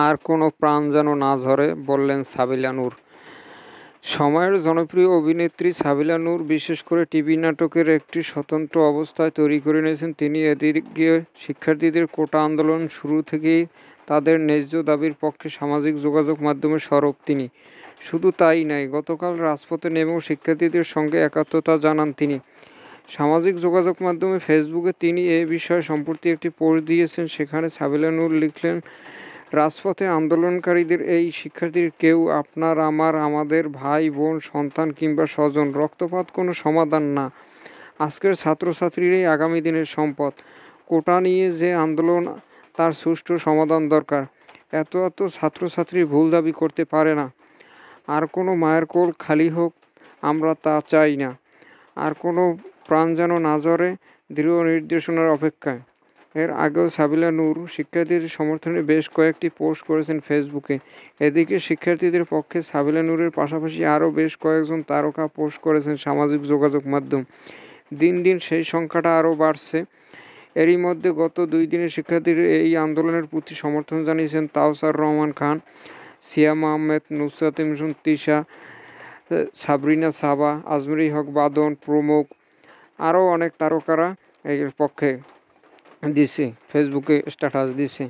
আর কোনো প্রাণ যেন না ঝরে, বললেন সাবিলা নূর। সময়ের জনপ্রিয় অভিনেত্রী সাবিলা নূর বিশেষ করে টিভি নাটকের একটি স্বতন্ত্র অবস্থায় তৈরি করে নিয়েছেন তিনি। এদিকে শিক্ষার্থীদের কোটা আন্দোলন শুরু থেকেই তাদের ন্যায্য দাবির পক্ষে সামাজিক যোগাযোগ মাধ্যমে সরব তিনি। শুধু তাই নয়, গতকাল রাজপথে নেমেও শিক্ষার্থীদের সঙ্গে একাত্মতা জানান তিনি। সামাজিক যোগাযোগ মাধ্যমে ফেসবুকে তিনি এ বিষয়ে সম্প্রতি একটি পোস্ট দিয়েছেন। সেখানে সাবিলা নূর লিখলেন, রাজপথে আন্দোলনকারীদের এই শিক্ষার্থীর কেউ আপনার, আমার, আমাদের ভাই বোন, সন্তান কিংবা স্বজন। রক্তপাত কোনো সমাধান না। আজকের ছাত্রছাত্রীরাই আগামী দিনের সম্পদ। কোটা নিয়ে যে আন্দোলন, তার সুষ্ঠু সমাধান দরকার। এত ছাত্রছাত্রী ভুল দাবি করতে পারে না। আর কোনো মায়ের কোল খালি হোক, আমরা তা চাই না। আর কোনো প্রাণ যেন না ঝরে, দৃঢ় নির্দেশনার অপেক্ষায়। এর আগেও সাবিলা নূর শিক্ষার্থীদের সমর্থনে বেশ কয়েকটি পোস্ট করেছেন ফেসবুকে। এদিকে শিক্ষার্থীদের পক্ষে সাবিলা নূরের পাশাপাশি আরও বেশ কয়েকজন তারকা পোস্ট করেছেন সামাজিক যোগাযোগ মাধ্যম। দিন দিন সেই সংখ্যাটা আরও বাড়ছে। এরই মধ্যে গত 2 দিনে শিক্ষার্থীদের এই আন্দোলনের প্রতি সমর্থন জানিয়েছেন তাওসার রহমান খান, সিয়াম আহমেদ, নুসরাত মিশন তিশা, সাবরিনা সাবা, আজমেরি হক বাদন প্রমুখ। আরও অনেক তারকারা এর পক্ষে দিছে, ফেসবুকে স্ট্যাটাস দিছে।